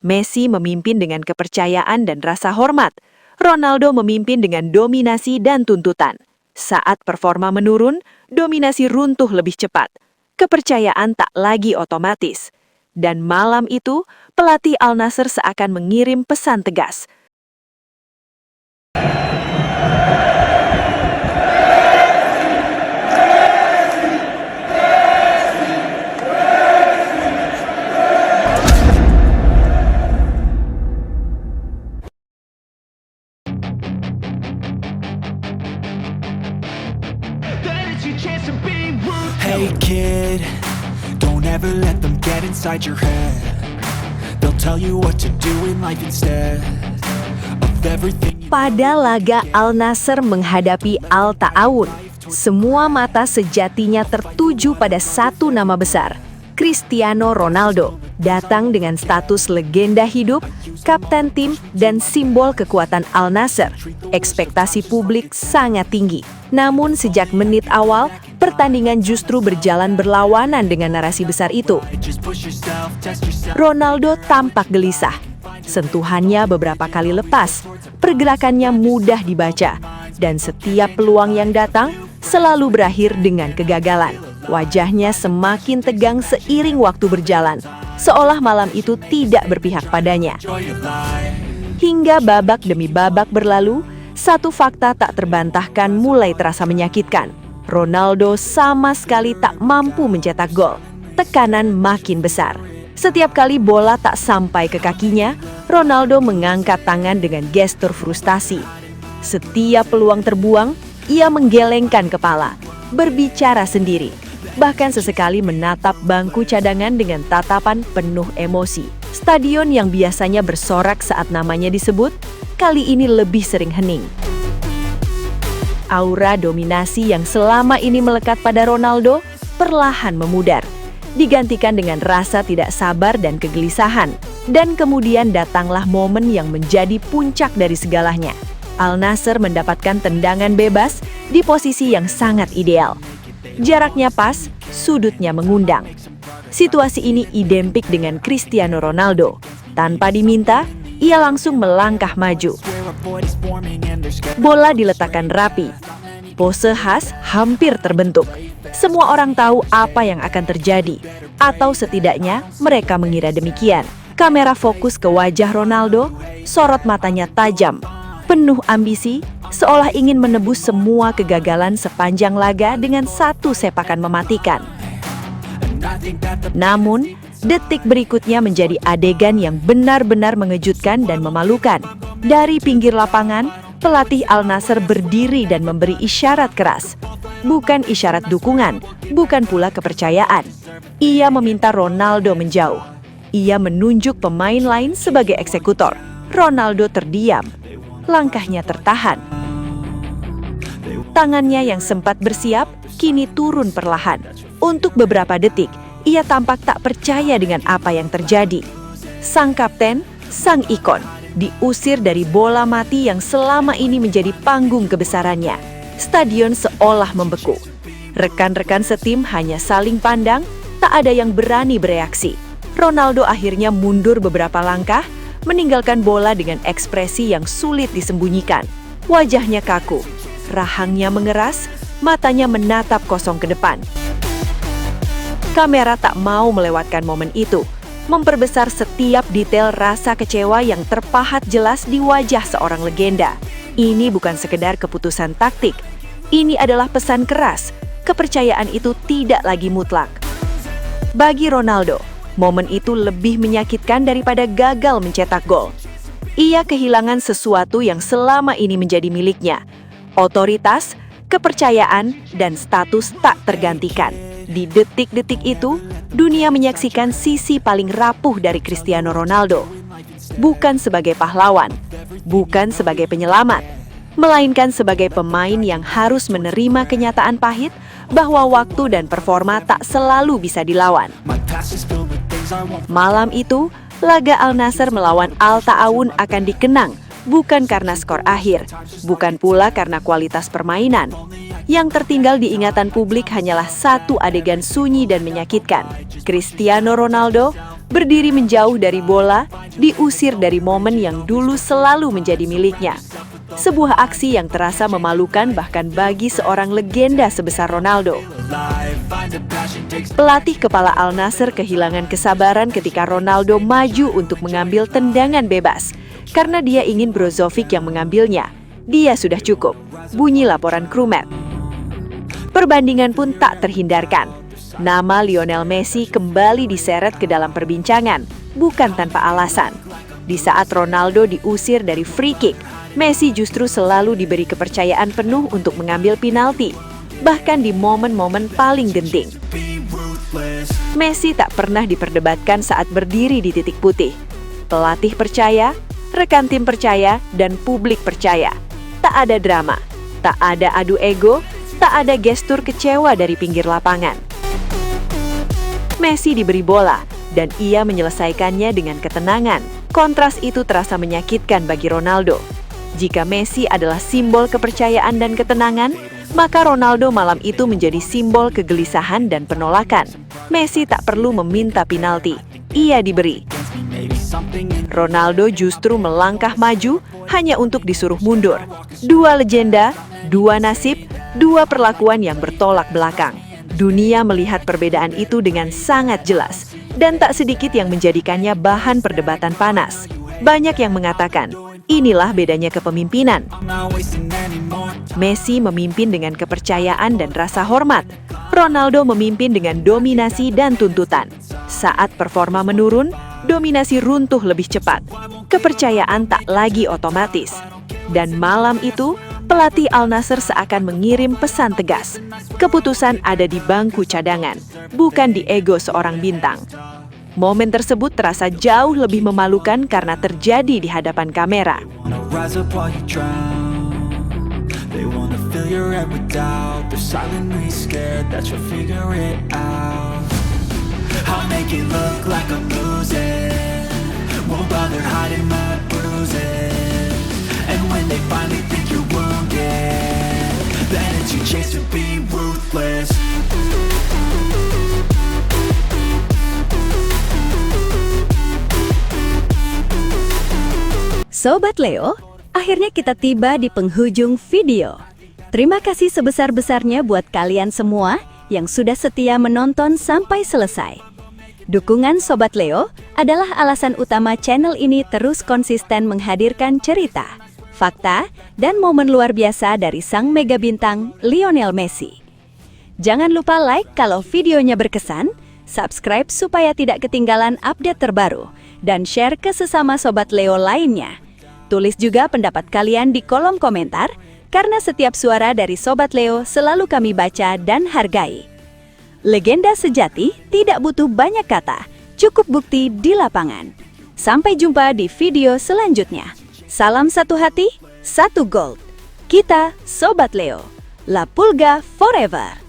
Messi memimpin dengan kepercayaan dan rasa hormat. Ronaldo memimpin dengan dominasi dan tuntutan. Saat performa menurun, dominasi runtuh lebih cepat. Kepercayaan tak lagi otomatis. Dan malam itu, pelatih Al Nassr seakan mengirim pesan tegas. Hey kid, don't ever let them get inside your head. They'll tell you what to do in life instead of everything. Pada laga Al Nassr menghadapi Al Ta'awun, semua mata sejatinya tertuju pada satu nama besar, Cristiano Ronaldo, datang dengan status legenda hidup, kapten tim, dan simbol kekuatan Al Nassr. Ekspektasi publik sangat tinggi. Namun sejak menit awal, pertandingan justru berjalan berlawanan dengan narasi besar itu. Ronaldo tampak gelisah. Sentuhannya beberapa kali lepas, pergerakannya mudah dibaca, dan setiap peluang yang datang selalu berakhir dengan kegagalan. Wajahnya semakin tegang seiring waktu berjalan, seolah malam itu tidak berpihak padanya. Hingga babak demi babak berlalu, satu fakta tak terbantahkan mulai terasa menyakitkan. Ronaldo sama sekali tak mampu mencetak gol. Tekanan makin besar. Setiap kali bola tak sampai ke kakinya, Ronaldo mengangkat tangan dengan gestur frustasi. Setiap peluang terbuang, ia menggelengkan kepala, berbicara sendiri. Bahkan sesekali menatap bangku cadangan dengan tatapan penuh emosi. Stadion yang biasanya bersorak saat namanya disebut, kali ini lebih sering hening. Aura dominasi yang selama ini melekat pada Ronaldo perlahan memudar, digantikan dengan rasa tidak sabar dan kegelisahan. Dan kemudian datanglah momen yang menjadi puncak dari segalanya. Al Nassr mendapatkan tendangan bebas di posisi yang sangat ideal. Jaraknya pas, sudutnya mengundang. Situasi ini identik dengan Cristiano Ronaldo. Tanpa diminta, ia langsung melangkah maju. Bola diletakkan rapi. Pose khas hampir terbentuk. Semua orang tahu apa yang akan terjadi, atau setidaknya mereka mengira demikian. Kamera fokus ke wajah Ronaldo, sorot matanya tajam, penuh ambisi, seolah ingin menebus semua kegagalan sepanjang laga dengan satu sepakan mematikan. Namun, detik berikutnya menjadi adegan yang benar-benar mengejutkan dan memalukan. Dari pinggir lapangan, pelatih Al Nassr berdiri dan memberi isyarat keras. Bukan isyarat dukungan, bukan pula kepercayaan. Ia meminta Ronaldo menjauh. Ia menunjuk pemain lain sebagai eksekutor. Ronaldo terdiam. Langkahnya tertahan. Tangannya yang sempat bersiap, kini turun perlahan. Untuk beberapa detik, ia tampak tak percaya dengan apa yang terjadi. Sang kapten, sang ikon, diusir dari bola mati yang selama ini menjadi panggung kebesarannya. Stadion seolah membeku. Rekan-rekan setim hanya saling pandang, tak ada yang berani bereaksi. Ronaldo akhirnya mundur beberapa langkah, meninggalkan bola dengan ekspresi yang sulit disembunyikan. Wajahnya kaku, rahangnya mengeras, matanya menatap kosong ke depan. Kamera tak mau melewatkan momen itu, memperbesar setiap detail rasa kecewa yang terpahat jelas di wajah seorang legenda. Ini bukan sekedar keputusan taktik, ini adalah pesan keras. Kepercayaan itu tidak lagi mutlak. Bagi Ronaldo, momen itu lebih menyakitkan daripada gagal mencetak gol. Ia kehilangan sesuatu yang selama ini menjadi miliknya. Otoritas, kepercayaan, dan status tak tergantikan. Di detik-detik itu, dunia menyaksikan sisi paling rapuh dari Cristiano Ronaldo. Bukan sebagai pahlawan, bukan sebagai penyelamat, melainkan sebagai pemain yang harus menerima kenyataan pahit bahwa waktu dan performa tak selalu bisa dilawan. Malam itu, laga Al Nassr melawan Al Ta'awun akan dikenang bukan karena skor akhir, bukan pula karena kualitas permainan. Yang tertinggal di ingatan publik hanyalah satu adegan sunyi dan menyakitkan. Cristiano Ronaldo berdiri menjauh dari bola diusir dari momen yang dulu selalu menjadi miliknya. Sebuah aksi yang terasa memalukan bahkan bagi seorang legenda sebesar Ronaldo. Pelatih kepala Al Nassr kehilangan kesabaran ketika Ronaldo maju untuk mengambil tendangan bebas. Karena dia ingin Brozovic yang mengambilnya. Dia sudah cukup, bunyi laporan Krumet. Perbandingan pun tak terhindarkan. Nama Lionel Messi kembali diseret ke dalam perbincangan, bukan tanpa alasan. Di saat Ronaldo diusir dari free kick, Messi justru selalu diberi kepercayaan penuh untuk mengambil penalti, bahkan di momen-momen paling genting. Messi tak pernah diperdebatkan saat berdiri di titik putih. Pelatih percaya, rekan tim percaya, dan publik percaya. Tak ada drama, tak ada adu ego, tak ada gestur kecewa dari pinggir lapangan. Messi diberi bola, dan ia menyelesaikannya dengan ketenangan. Kontras itu terasa menyakitkan bagi Ronaldo. Jika Messi adalah simbol kepercayaan dan ketenangan, maka Ronaldo malam itu menjadi simbol kegelisahan dan penolakan. Messi tak perlu meminta penalti, ia diberi. Ronaldo justru melangkah maju hanya untuk disuruh mundur. Dua legenda, dua nasib, dua perlakuan yang bertolak belakang. Dunia melihat perbedaan itu dengan sangat jelas, dan tak sedikit yang menjadikannya bahan perdebatan panas. Banyak yang mengatakan, inilah bedanya kepemimpinan. Messi memimpin dengan kepercayaan dan rasa hormat. Ronaldo memimpin dengan dominasi dan tuntutan. Saat performa menurun, dominasi runtuh lebih cepat. Kepercayaan tak lagi otomatis. Dan malam itu, pelatih Al Nassr seakan mengirim pesan tegas. Keputusan ada di bangku cadangan, bukan di ego seorang bintang. Momen tersebut terasa jauh lebih memalukan karena terjadi di hadapan kamera. Sobat Leo, akhirnya kita tiba di penghujung video. Terima kasih sebesar-besarnya buat kalian semua yang sudah setia menonton sampai selesai. Dukungan Sobat Leo adalah alasan utama channel ini terus konsisten menghadirkan cerita, fakta, dan momen luar biasa dari sang mega bintang Lionel Messi. Jangan lupa like kalau videonya berkesan, subscribe supaya tidak ketinggalan update terbaru, dan share ke sesama Sobat Leo lainnya. Tulis juga pendapat kalian di kolom komentar, karena setiap suara dari Sobat Leo selalu kami baca dan hargai. Legenda sejati tidak butuh banyak kata, cukup bukti di lapangan. Sampai jumpa di video selanjutnya. Salam satu hati, satu gold. Kita Sobat Leo. La Pulga forever.